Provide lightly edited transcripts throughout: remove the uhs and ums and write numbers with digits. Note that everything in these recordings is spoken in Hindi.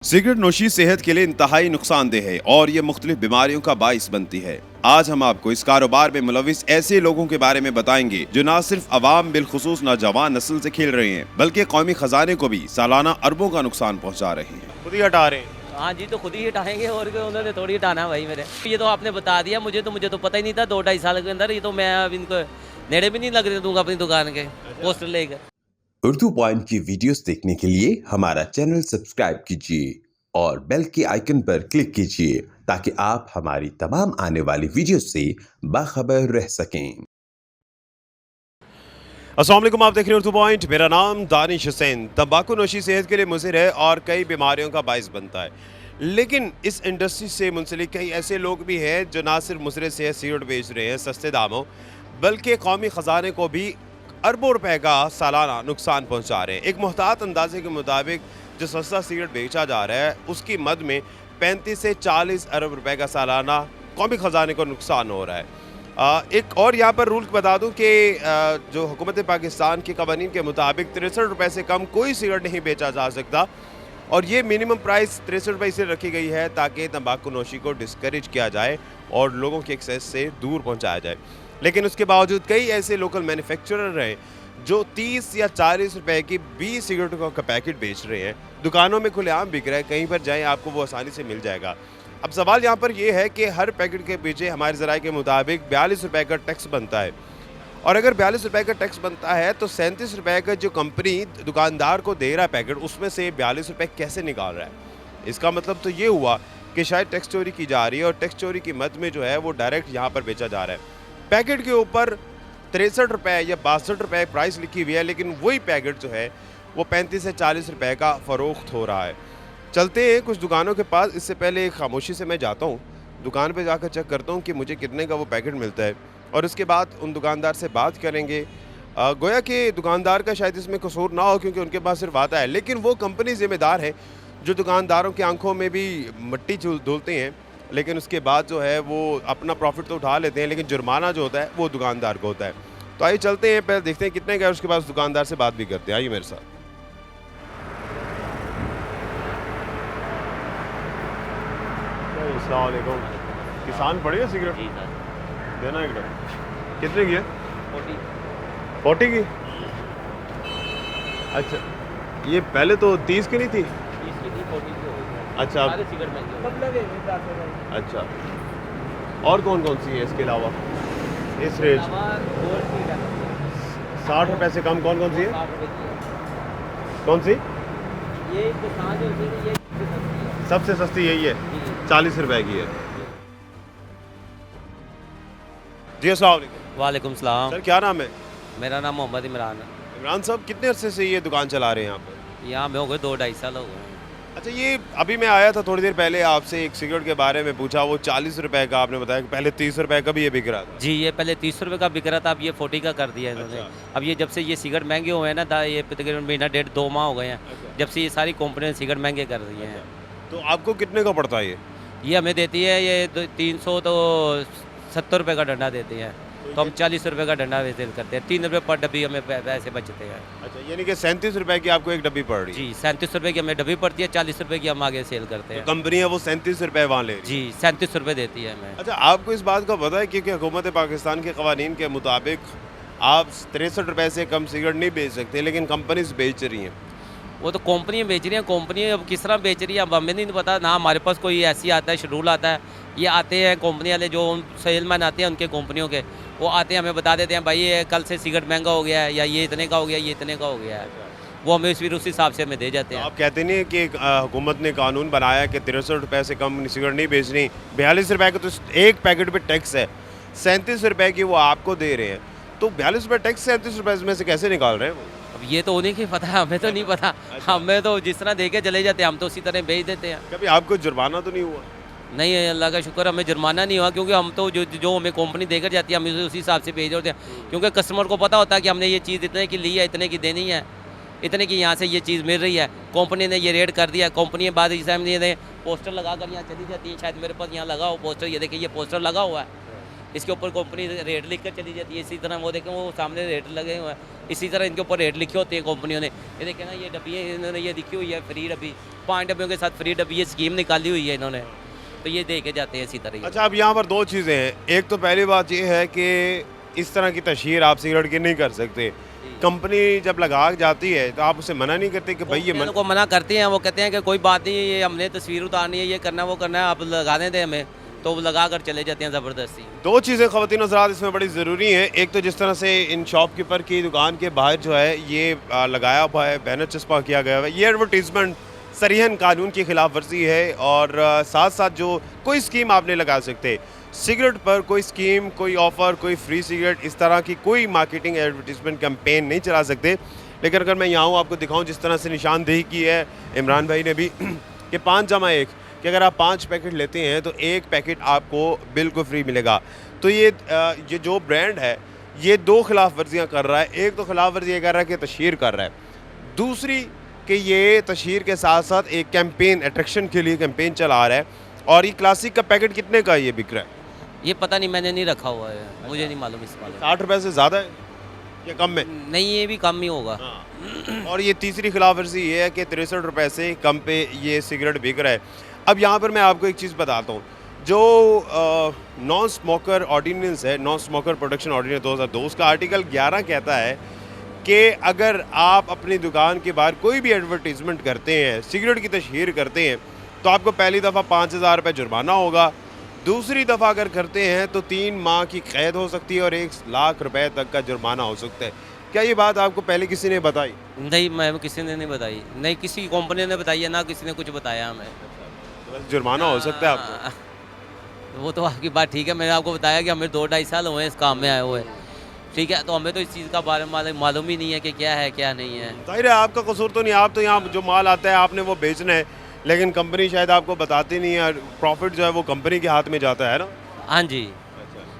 सिगरेट नोशी सेहत के लिए इंतहाई नुकसानदेह है और ये मुख्तलिफ बीमारियों का बाइस बनती है। आज हम आपको इस कारोबार में मुलविस ऐसे लोगों के बारे में बताएंगे जो न सिर्फ अवाम बिलखुसूस नौजवान नस्ल से खेल रहे हैं बल्कि कौमी खजाने को भी सालाना अरबों का नुकसान पहुँचा रहे हैं। खुद ही हटा रहे हैं। हाँ जी, तो खुद ही हटाएंगे और उन्होंने थोड़ी हटाना है भाई मेरे। ये तो आपने बता दिया, मुझे तो पता ही नहीं था 2-2.5 साल के अंदर। ये तो मैं अब इनको नेड़े भी नहीं लगने दूंगा अपनी दुकान के पोस्टर लेकर। उर्दू पॉइंट की वीडियोस देखने के लिए हमारा चैनल सब्सक्राइब कीजिए और बेल के आइकन पर क्लिक कीजिए ताकि आप हमारी तमाम आने वाली वीडियोस से बाखबर रह सकें। अस्सलाम वालेकुम, आप देख रहे हैं उर्दू पॉइंट। मेरा नाम दानिश हुसैन। तंबाकू नोशी सेहत के लिए मुज़िर है और कई बीमारियों का बाइस बनता है, लेकिन इस इंडस्ट्री से मुंसलिक कई ऐसे लोग भी हैं जो ना सिर्फ मुज़िर सेहत सिगरेट बेच रहे हैं सस्ते दामों, बल्कि कौमी ख़जाने को भी अरबों रुपए का सालाना नुकसान पहुंचा रहे हैं। एक मुहतात अंदाजे के मुताबिक जो सस्ता सिगरेट बेचा जा रहा है उसकी मद में 35 से 40 अरब रुपए का सालाना कौमी ख़जाने को नुकसान हो रहा है। एक और यहाँ पर रूल बता दूँ कि जो हुकूमत पाकिस्तान के कवानीन के मुताबिक 63 रुपये से कम कोई सिगरेट नहीं बेचा जा सकता और ये मिनिमम प्राइस 63 रुपये इसलिए रखी गई है ताकि तंबाकू नोशी को डिस्करेज किया जाए और लोगों के एक्सेस से दूर पहुँचाया जाए। लेकिन उसके बावजूद कई ऐसे लोकल मैन्युफैक्चरर हैं जो 30 या 40 रुपए की 20 सिगरेटों का पैकेट बेच रहे हैं। दुकानों में खुलेआम बिक रहा है, कहीं पर जाएं आपको वो आसानी से मिल जाएगा। अब सवाल यहाँ पर यह है कि हर पैकेट के पीछे हमारे ज़राए के मुताबिक 42 रुपए का टैक्स बनता है और अगर 42 रुपए का टैक्स बनता है तो 37 रुपए का जो कंपनी दुकानदार को दे रहा है पैकेट, उसमें से 42 रुपए कैसे निकाल रहा है। इसका मतलब तो ये हुआ कि शायद टैक्स चोरी की जा रही है और टैक्स चोरी की मद में जो है वो डायरेक्ट यहाँ पर बेचा जा रहा है। पैकेट के ऊपर 63 रुपये या 62 रुपये प्राइस लिखी हुई है, लेकिन वही पैकेट जो है वो 35 से 40 रुपये का फ़रोख्त हो रहा है। चलते हैं कुछ दुकानों के पास। इससे पहले एक खामोशी से मैं जाता हूँ दुकान पे, जाकर चेक करता हूँ कि मुझे कितने का वो पैकेट मिलता है और उसके बाद उन दुकानदार से बात करेंगे। गोया कि दुकानदार का शायद इसमें कसूर ना हो क्योंकि उनके पास सिर्फ आता है, लेकिन वो कंपनी ज़िम्मेदार है जो दुकानदारों की आंखों में भी मट्टी धुलते हैं, लेकिन उसके बाद जो है वो अपना प्रॉफिट तो उठा लेते हैं, लेकिन जुर्माना जो होता है वो दुकानदार को होता है। तो आइए चलते हैं, पहले देखते हैं कितने का है, उसके बाद दुकानदार से बात भी करते हैं। आइए मेरे साथ। अस्सलाम वालेकुम। किसान पड़ी है सिगरेट? जी सर। देना एक डब्बा। कितने की है? 40 की। अच्छा, ये पहले तो 30 की नहीं थी? 30 की थी, 40 की हो गई। अच्छा सारे सिगरेट महंगे हो गए। अच्छा, और कौन कौन सी है इसके अलावा इस रेंज? 60 रुपए से कम कौन कौन सी है? 60 रुपए की है। कौन सी? ये किसान जो होती है ये सस्ती है। सबसे सस्ती यही है, जी। 40 रुपए की है। जी अस्सलाम वालेकुम। वालेकुम सलाम। सर क्या नाम है? मेरा नाम मोहम्मद इमरान है। इमरान साहब, कितने अरसे से ये दुकान चला रहे हैं यहाँ पर? यहाँ में हो गए 2-2.5 साल हो गए। अच्छा, ये अभी मैं आया था थोड़ी देर पहले, आपसे एक सिगरेट के बारे में पूछा, वो 40 रुपए का आपने बताया कि पहले 30 रुपए का भी ये बिक रहा था। जी, ये पहले 30 रुपए का बिक रहा था, अब ये 40 का कर दिया है इन्होंने। अच्छा। अब ये जब से ये सिगरेट महंगे हुए हैं ना, ये तकरीबन महीना 1.5-2 माह हो गए हैं अच्छा। जब से ये सारी कंपनियां सिगरेट महंगे कर रही हैं। तो आपको कितने का पड़ता है ये? ये हमें देती है ये 300 तो 70 रुपए का डंडा देती है, तो हम 40 रुपए का डंडा सेल करते हैं। 3 रुपये पर डब्बी हमें पैसे बचते हैं। अच्छा, यानी कि 37 रुपए की आपको एक डब्बी पड़ रही है। जी, 37 रुपए की हमें डब्बी पड़ती है, 40 रुपए की हम आगे सेल करते हैं। तो कंपनी है वो 37 रुपए वहाँ ले रही है। जी, 37 रुपए देती है हमें। अच्छा, आपको इस बात का पता है क्योंकि हुकूमत पाकिस्तान के कवानीन के मुताबिक आप 63 रुपए से कम सिगरेट नहीं बेच सकते, लेकिन कंपनीज बेच रही हैं। वो तो कंपनियाँ बेच रही हैं, कंपनी अब किस तरह बेच रही है अब हमें नहीं पता ना। हमारे पास कोई ऐसी आता है शेड्यूल आता है, ये आते हैं कंपनी वाले जो सेलमैन आते हैं उनके कंपनियों के, वो आते हैं हमें बता देते हैं भाई ये कल से सिगरेट महंगा हो गया है या ये इतने का हो गया, ये इतने का हो गया है। वो हमें फिर उस हिसाब से हमें दे जाते हैं। आप कहते नहीं है कि हुकूमत ने कानून बनाया कि 63 रुपए से कम सिगरेट नहीं बेचनी, 42 रुपए का तो एक पैकेट पे टैक्स है, 37 रुपए की वो आपको दे रहे हैं, तो 42 रुपए टैक्स 37 रुपए में से कैसे निकाल रहे हैं वो? अब ये तो उन्हीं की पता है, हमें तो नहीं पता। हमें तो जिस तरह दे के चले जाते हैं हम तो उसी तरह बेच देते हैं। कभी आपको जुर्माना तो नहीं हुआ? नहीं, अल्लाह का शुक्र हमें जुर्माना नहीं हुआ क्योंकि हम तो जो हमें कंपनी देकर जाती है हम उसी हिसाब से भेज देते हैं, क्योंकि कस्टमर को पता होता है कि हमने ये चीज़ इतने की ली है, इतने की देनी है, इतने की यहाँ से ये चीज़ मिल रही है। कंपनी ने ये रेट कर दिया, कंपनी बाद इस टाइम ये पोस्टर लगा कर यहाँ चली जाती है, शायद मेरे पास यहाँ लगा हो पोस्टर, ये देखिए ये पोस्टर लगा हुआ है, इसके ऊपर कंपनी रेट लिख कर चली जाती है। इसी तरह वो देखें, वो सामने रेट लगे हुए हैं, इसी तरह इनके ऊपर रेट लिखे होते हैं कंपनियों ने। ये देखें ना, ये डब्बी है, इन्होंने ये लिखी हुई है फ्री डब्बी, 5 डब्बियों के साथ फ्री डब्बी, ये स्कीम निकाली हुई है इन्होंने, तो ये दे के जाते हैं इसी तरह। अच्छा, अब यहाँ पर दो चीज़ें हैं। एक तो पहली बात ये है कि इस तरह की तशहीर आप सिगरेट की नहीं कर सकते। कंपनी जब लगा जाती है तो आप उसे मना नहीं करते कि भाई ये कंपनियों को मना करते हैं, वो कहते हैं कि कोई बात नहीं, ये हमने तस्वीर उतारनी है, ये करना वो करना है, आप लगाने दें हमें, तो वो लगा कर चले जाते हैं ज़बरदस्ती। दो चीज़ें ख़वातीन हज़रात इसमें बड़ी ज़रूरी हैं। एक तो जिस तरह से इन शॉपकीपर की दुकान के बाहर जो है ये लगाया हुआ है, बैनर चस्पा किया गया है, ये एडवर्टीज़मेंट सरीहन कानून की खिलाफ वर्जी है। और साथ साथ जो कोई स्कीम आप नहीं लगा सकते सिगरेट पर, कोई स्कीम, कोई ऑफ़र, कोई फ्री सिगरेट, इस तरह की कोई मार्केटिंग एडवर्टीज़मेंट कैंपेन नहीं चला सकते। लेकिन अगर मैं यहाँ हूँ आपको दिखाऊँ जिस तरह से निशानदेही की है इमरान भाई ने भी कि 5+1 कि अगर आप 5 पैकेट लेते हैं तो 1 पैकेट आपको बिल्कुल फ्री मिलेगा। तो ये जो ब्रांड है ये 2 खिलाफ वर्जियाँ कर रहा है। एक तो खिलाफ वर्जी ये कर रहा है कि तशहीर कर रहा है, दूसरी कि ये तशहीर के साथ साथ एक कैंपेन, अट्रैक्शन के लिए कैंपेन चला रहा है। और ये क्लासिक का पैकेट कितने का ये बिक रहा है? ये पता नहीं, मैंने नहीं रखा हुआ है, मुझे नहीं मालूम इस बारे में। 60 रुपये से ज़्यादा है या कम में? नहीं, ये भी कम ही होगा। और ये तीसरी खिलाफ वर्जी ये है कि 63 रुपये से कम पे ये सिगरेट बिक रहा है। अब यहाँ पर मैं आपको एक चीज़ बताता हूँ, जो नॉन स्मोकर ऑर्डिनेंस है, नॉन स्मोकर प्रोटेक्शन ऑर्डिनेंस 2002, उसका आर्टिकल 11 कहता है कि अगर आप अपनी दुकान के बाहर कोई भी एडवर्टीज़मेंट करते हैं, सिगरेट की तशहीर करते हैं, तो आपको पहली दफ़ा 5000 रुपये जुर्माना होगा, दूसरी दफ़ा अगर करते हैं तो 3 माह की कैद हो सकती है और 1 लाख रुपए तक का जुर्माना हो सकता है। क्या ये बात आपको पहले किसी ने बताई? नहीं, मैं किसी ने नहीं बताई, नहीं किसी कंपनी ने बताई है, ना किसी ने कुछ बताया हमें। तो बस जुर्माना हो सकता है आपको? वो तो आपकी बात ठीक है, मैंने आपको बताया कि हमें 2-2.5 साल हुए इस काम में आए हुए, ठीक है, तो हमें तो इस चीज़ का बारे में मालूम ही नहीं है कि क्या है क्या नहीं है। जाहिर है आपका कसूर तो नहीं, आप तो यहाँ जो माल आता है आपने वो बेचना है, लेकिन कंपनी शायद आपको बताती नहीं है, प्रॉफिट जो है वो कंपनी के हाथ में जाता है ना। हाँ जी,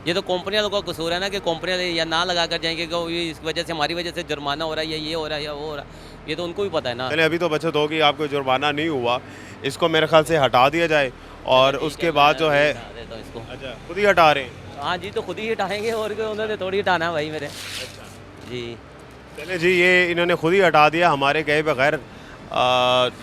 ये तो कंपनी वालों का कसूर है ना कि कंपनी वाले या ना लगा कर जाएंगे कि इस वजह से, हमारी वजह से जुर्माना हो रहा है, या ये हो रहा है या वो हो रहा है, ये तो उनको भी पता है ना। चले, अभी तो बचत होगी, आपको जुर्माना नहीं हुआ, इसको मेरे ख्याल से हटा दिया जाए और उसके बाद जो है इसको। अच्छा, खुद ही हटा रहे हैं? हाँ जी, तो खुद ही हटाएंगे और उन्होंने थोड़ी हटाना है भाई मेरे। जी चले जी, ये इन्होंने खुद ही हटा दिया हमारे कहे बगैर।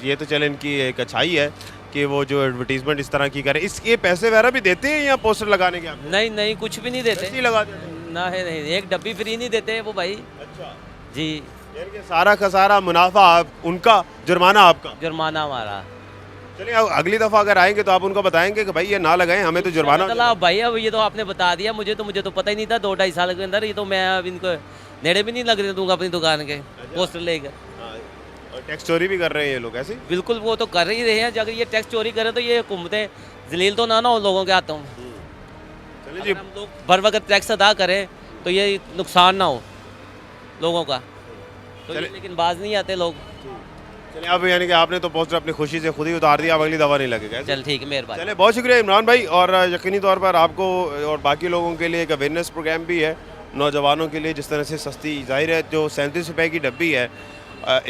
ये तो चले इनकी एक अच्छाई है कि वो जो एडवर्टीजमेंट इस तरह की करें। इसके पैसे वगैरह भी देते हैं या पोस्टर लगाने के? आपको नहीं नहीं, कुछ भी नहीं देते, नहीं लगा देते ना है, नहीं, एक डब्बी फ्री नहीं देते वो भाई। अच्छा जी, यार कि सारा का सारा मुनाफा उनका, जुर्माना आपका। जुर्माना हमारा। चलिए, अगली दफ़ा अगर आएंगे तो आप उनको बताएंगे कि भाई ये ना लगाएं, हमें तो जुर्माना। चला भाई, अब ये तो आपने बता दिया, मुझे तो पता ही नहीं था 2-2.5 साल के अंदर। ये तो मैं अब इनको नेड़े भी नहीं लगने दूंगा अपनी दुकान के पोस्टर लेकर। और टैक्स चोरी भी कर रहे हैं ये लोग ऐसे? बिल्कुल, वो तो कर ही रहे हैं। अगर ये टैक्स चोरी करें तो ये हुकूमतें जलील तो ना हो लोगों के हाथों। चलिए जी, अगर हम लोग बर वक्त टैक्स अदा करें तो ये नुकसान ना हो लोगों का, तो ये लेकिन बाज नहीं आते लोग। चलिए, अब यानी कि आपने तो पोस्टर अपनी खुशी से खुद ही उतार दिया, अब अगली दफ़ा नहीं लगेगा। चल ठीक है, मेहरबानी। चलिए, बहुत शुक्रिया इमरान भाई। और यकीनी तौर पर आपको और बाकी लोगों के लिए एक अवेयरनेस प्रोग्राम भी है नौजवानों के लिए, जिस तरह से सस्ती, जाहिर है जो 37 रुपये की डब्बी है,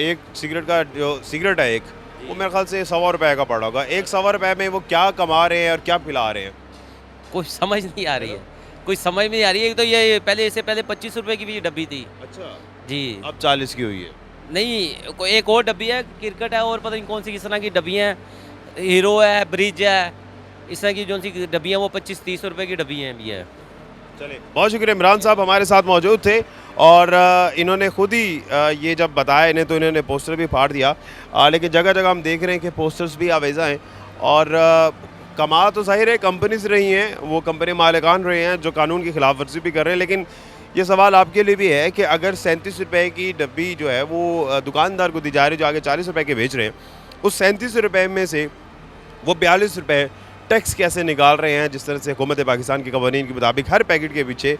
एक सिगरेट का जो सिगरेट है एक, वो मेरे ख्याल से 100 रुपये का पड़ा होगा। एक 100 रुपये में वो क्या कमा रहे हैं और क्या पिला रहे हैं, कुछ समझ नहीं आ रही है, कुछ समझ नहीं आ रही है। तो ये पहले, इससे पहले 25 रुपये की भी डब्बी थी। अच्छा जी, अब 40 की हुई है। नहीं, एक और डब्बी है, क्रिकेट है, और पता नहीं कौन सी किस तरह की डब्बी हैं, हीरो है, ब्रिज है, इस तरह की जो सी डब्बी हैं वो 25-30 रुपये की डब्बी हैं भी है। चलिए, बहुत शुक्रिया। इमरान साहब हमारे साथ मौजूद थे और इन्होंने खुद ही ये जब बताया इन्हें तो इन्होंने पोस्टर भी फाड़ दिया। लेकिन जगह जगह हम देख रहे हैं कि पोस्टर्स भी आवेज़ा हैं और कमा तो जाहिर है कंपनीज रही हैं, वो कंपनी मालिकान रहे हैं जो कानून की खिलाफ वर्जी भी कर रहे हैं। लेकिन ये सवाल आपके लिए भी है कि अगर 37 रुपये की डब्बी जो है वो दुकानदार को दी जा रही है जो आगे 40 रुपये के बेच रहे हैं, उस 37 रुपये में से वो 42 रुपये टैक्स कैसे निकाल रहे हैं, जिस तरह से हुकूमत पाकिस्तान के कवानीन के मुताबिक हर पैकेट के पीछे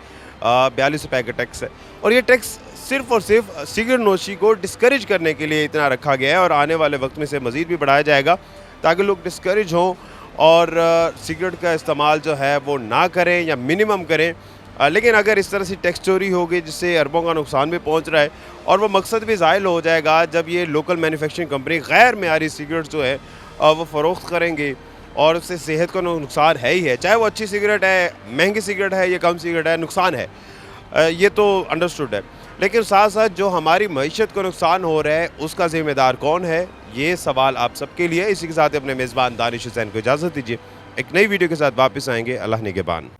42 रुपये का टैक्स है। और ये टैक्स सिर्फ़ और सिर्फ सिगरेट नोशी को डिस्करेज करने के लिए इतना रखा गया है और आने वाले वक्त में से मज़ीद भी बढ़ाया जाएगा ताकि लोग डिस्करेज हों और सिगरेट का इस्तेमाल जो है वो ना करें या मिनिमम करें। लेकिन अगर इस तरह से टैक्स चोरी होगी जिससे अरबों का नुकसान भी पहुंच रहा है और वो मकसद भी ज़ायल हो जाएगा जब ये लोकल मैन्युफैक्चरिंग कंपनी गैर मेयारी सिगरेट जो है वो फ़रोख्त करेंगे और उससे सेहत को नुकसान है ही है, चाहे वो अच्छी सिगरेट है, महंगी सिगरेट है या कम सिगरेट है, नुकसान है, ये तो अंडरस्टूड है। लेकिन साथ साथ जो हमारी मईशत को नुकसान हो रहा है उसका ज़िम्मेदार कौन है, ये सवाल आप सबके लिए। इसी के साथ अपने मेज़बान दानिश हुसैन को इजाज़त दीजिए, एक नई वीडियो के साथ वापस आएंगे। अल्लाह निगहबान।